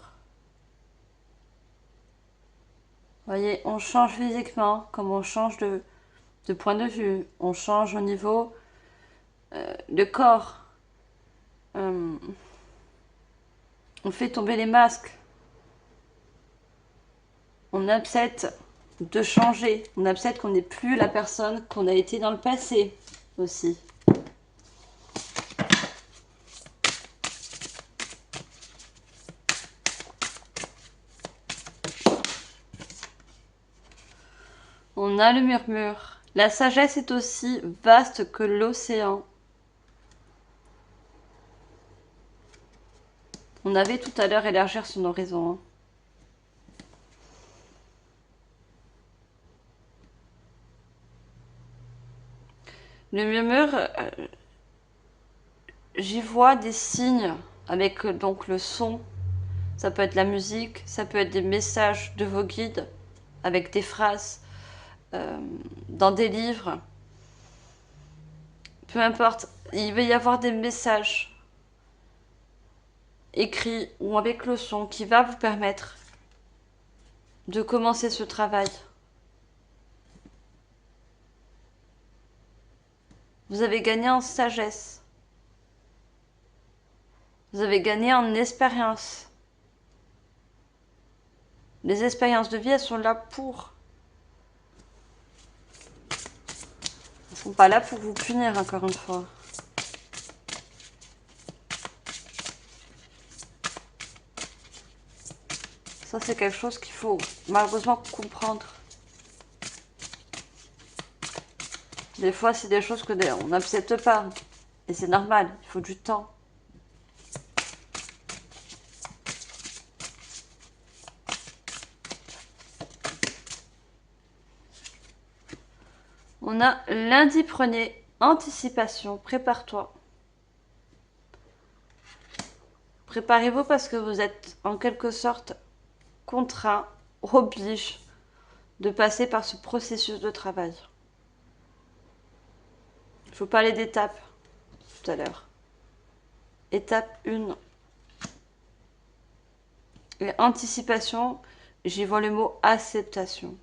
Voyez, on change physiquement, comme on change de point de vue. On change au niveau de corps. On fait tomber les masques. On accepte de changer. On accepte qu'on n'est plus la personne qu'on a été dans le passé aussi. On a le murmure. La sagesse est aussi vaste que l'océan. On avait tout à l'heure élargir son horizon. Hein. Le murmure, j'y vois des signes avec donc le son. Ça peut être la musique, ça peut être des messages de vos guides avec des phrases dans des livres. Peu importe, il va y avoir des messages écrits ou avec le son qui va vous permettre de commencer ce travail. Vous avez gagné en sagesse. Vous avez gagné en expérience. Les expériences de vie, elles sont là pour. Elles ne sont pas là pour vous punir, encore une fois. Ça, c'est quelque chose qu'il faut malheureusement comprendre. Des fois, c'est des choses que on n'accepte pas. Et c'est normal, il faut du temps. On a lundi premier, anticipation, prépare-toi. Préparez-vous parce que vous êtes en quelque sorte contraint, oblige de passer par ce processus de travail. Je vous parlais d'étapes tout à l'heure. Étape 1. Et anticipation, j'y vois le mot acceptation.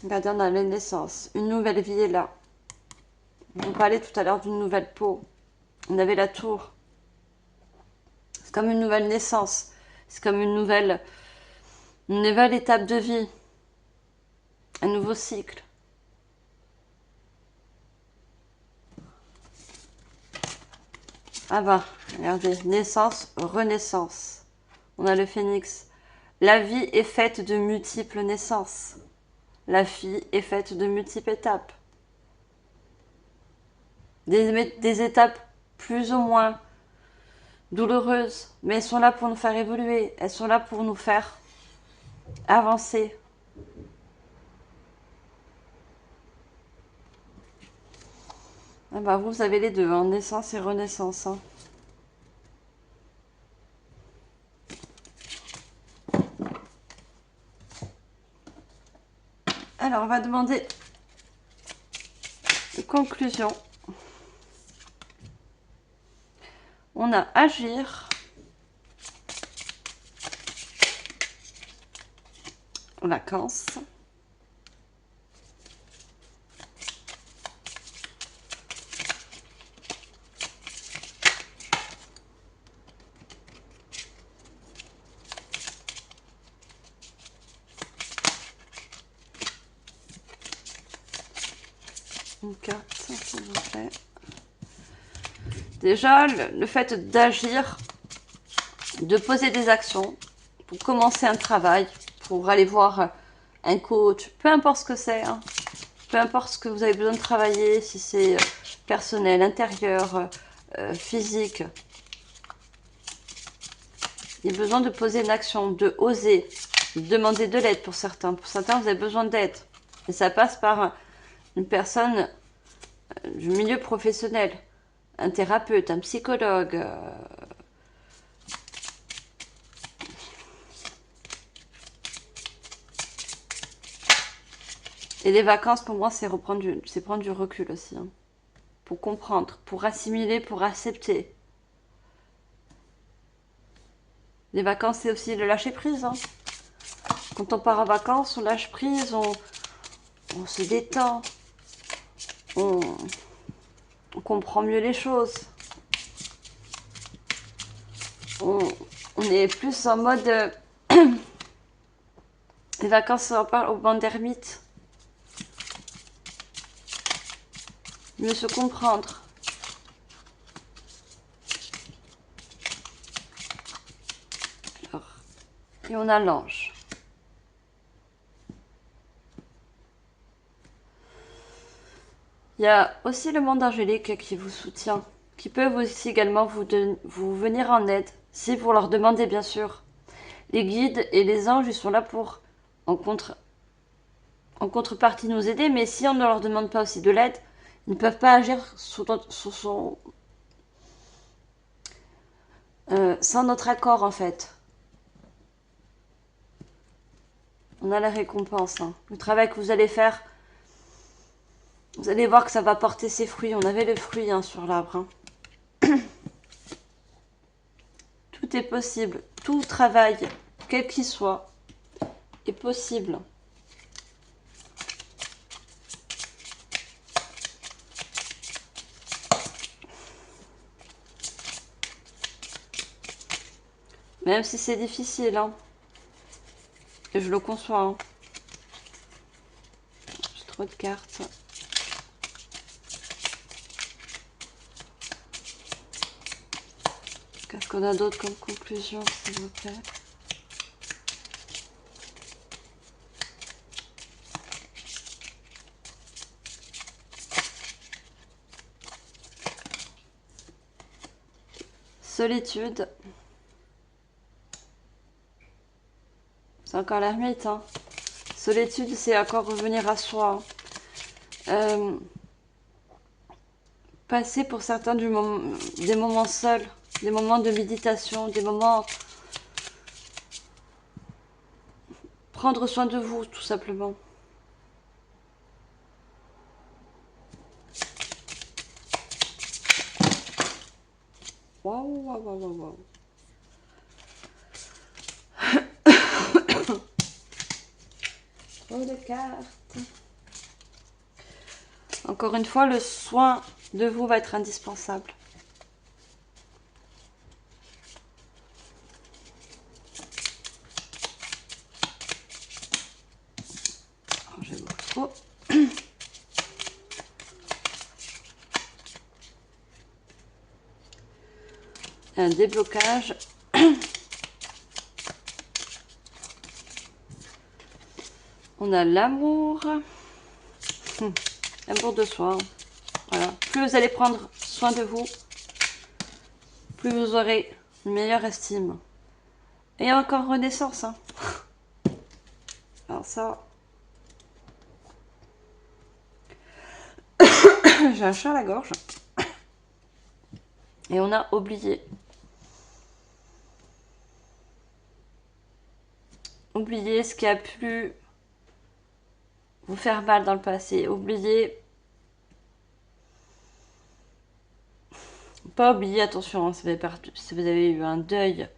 Regardez, on a la naissance. Une nouvelle vie est là. On parlait tout à l'heure d'une nouvelle peau. On avait la tour. C'est comme une nouvelle naissance. C'est comme une nouvelle étape de vie. Un nouveau cycle. Ah bah, regardez. Naissance, renaissance. On a le phénix. La vie est faite de multiples naissances. La vie est faite de multiples étapes. Des étapes plus ou moins douloureuses, mais elles sont là pour nous faire évoluer. Elles sont là pour nous faire avancer. Ah bah vous avez les deux, hein, naissance et renaissance. Hein. Alors, on va demander une conclusion. On a agir, vacances, une carte, s'il vous plaît. Déjà, le fait d'agir, de poser des actions pour commencer un travail, pour aller voir un coach, peu importe ce que c'est, hein, peu importe ce que vous avez besoin de travailler, si c'est personnel, intérieur, physique. Il y a besoin de poser une action, de oser, de demander de l'aide pour certains. Pour certains, vous avez besoin d'aide. Et ça passe par une personne du milieu professionnel, un thérapeute, un psychologue. Et les vacances, pour moi, c'est prendre du recul aussi. Hein. Pour comprendre, pour assimiler, pour accepter. Les vacances, c'est aussi le lâcher prise. Hein. Quand on part en vacances, on lâche prise, on se détend, on comprend mieux les choses. On est plus en mode... les vacances, on parle au banc d'ermite. Mieux se comprendre. Alors, et on a l'ange. Il y a aussi le monde angélique qui vous soutient, qui peut aussi également vous venir en aide, si vous leur demandez bien sûr. Les guides et les anges, ils sont là pour, en contrepartie, nous aider, mais si on ne leur demande pas aussi de l'aide, ils ne peuvent pas agir sans notre accord en fait. On a la récompense. Hein. Le travail que vous allez faire, vous allez voir que ça va porter ses fruits. On avait le fruit hein, sur l'arbre. Hein. Tout est possible. Tout travail, quel qu'il soit, est possible. Même si c'est difficile. Hein. Et je le conçois. Hein. J'ai trop de cartes. Qu'est-ce qu'on a d'autre comme conclusion, s'il vous plaît? Solitude. C'est encore l'ermite. Hein. Solitude, c'est encore revenir à soi. Passer pour certains des moments seuls, des moments de méditation, des moments... Prendre soin de vous, tout simplement. Waouh, waouh, waouh, waouh. Trop de cartes. Encore une fois, le soin de vous va être indispensable. Oh, j'ai beaucoup trop. Un déblocage. On a l'amour. L'amour de soi. Voilà. Plus vous allez prendre soin de vous, plus vous aurez une meilleure estime. Et encore renaissance. Hein. Alors ça... J'ai un chat à la gorge. Et on a oublié. Oubliez ce qui a pu vous faire mal dans le passé. Oubliez. Pas oublier, attention, hein, si vous avez eu un deuil,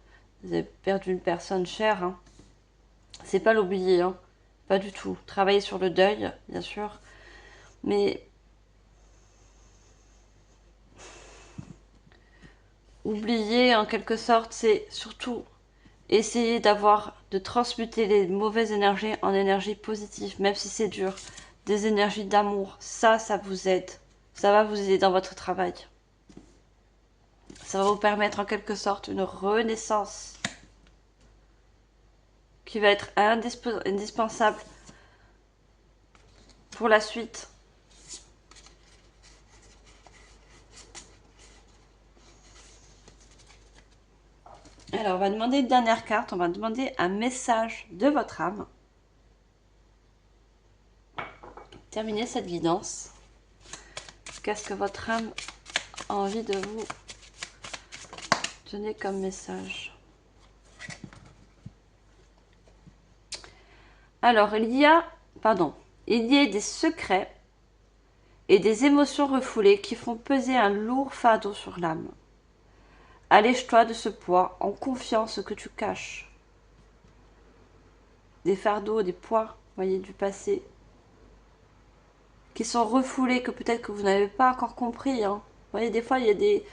vous avez perdu une personne chère. Hein. C'est pas l'oublier, hein. Pas du tout. Travailler sur le deuil, bien sûr. Mais oublier, en quelque sorte, c'est surtout essayer de transmuter les mauvaises énergies en énergie positive, même si c'est dur. Des énergies d'amour, ça vous aide. Ça va vous aider dans votre travail. Ça va vous permettre en quelque sorte une renaissance qui va être indispensable pour la suite. Alors, on va demander une dernière carte. On va demander un message de votre âme. Terminez cette guidance. Qu'est-ce que votre âme a envie de vous donner comme message? Alors, il y a des secrets et des émotions refoulées qui font peser un lourd fardeau sur l'âme. Allège-toi de ce poids en confiant ce que tu caches. Des fardeaux, des poids, voyez, du passé, qui sont refoulés, que peut-être que vous n'avez pas encore compris. Hein. Vous voyez, des fois, il y a des...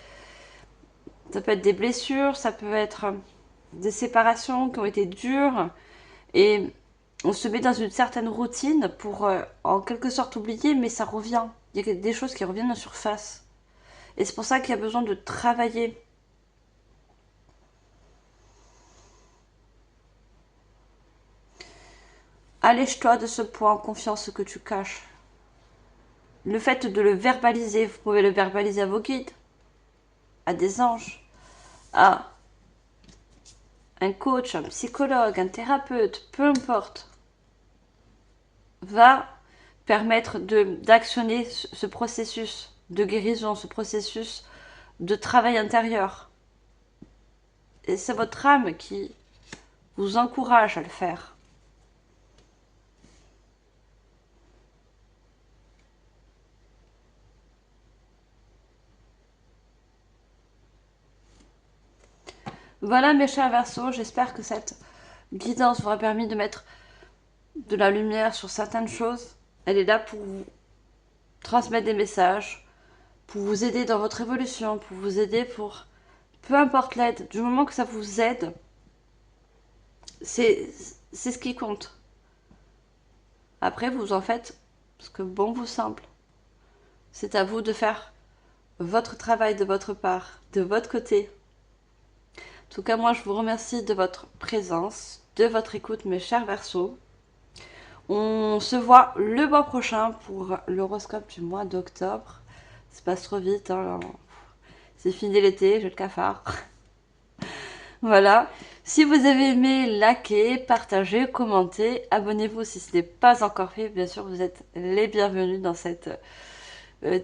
Ça peut être des blessures, ça peut être des séparations qui ont été dures. Et on se met dans une certaine routine pour, en quelque sorte, oublier, mais ça revient. Il y a des choses qui reviennent en surface. Et c'est pour ça qu'il y a besoin de travailler. Allège-toi de ce poids en confiant ce que tu caches. Le fait de le verbaliser, vous pouvez le verbaliser à vos guides, à des anges, à un coach, un psychologue, un thérapeute, peu importe, va permettre d'actionner ce processus de guérison, ce processus de travail intérieur. Et c'est votre âme qui vous encourage à le faire. Voilà mes chers Verseaux, j'espère que cette guidance vous aura permis de mettre de la lumière sur certaines choses. Elle est là pour vous transmettre des messages, pour vous aider dans votre évolution, pour vous aider pour... Peu importe l'aide, du moment que ça vous aide, c'est ce qui compte. Après, vous en faites ce que bon vous semble. C'est à vous de faire votre travail de votre part, de votre côté. En tout cas, moi, je vous remercie de votre présence, de votre écoute, mes chers Verseaux. On se voit le mois prochain pour l'horoscope du mois d'octobre. Ça passe trop vite, hein. C'est fini l'été, j'ai le cafard. Voilà. Si vous avez aimé, likez, partagez, commentez, abonnez-vous si ce n'est pas encore fait. Bien sûr, vous êtes les bienvenus dans cette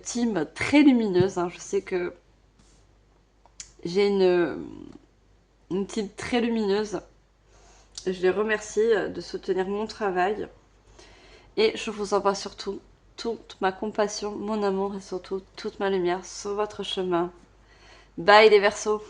team très lumineuse. Hein. Je sais que j'ai une team très lumineuse. Je les remercie de soutenir mon travail. Et je vous envoie surtout toute ma compassion, mon amour et surtout toute ma lumière sur votre chemin. Bye les Verseaux!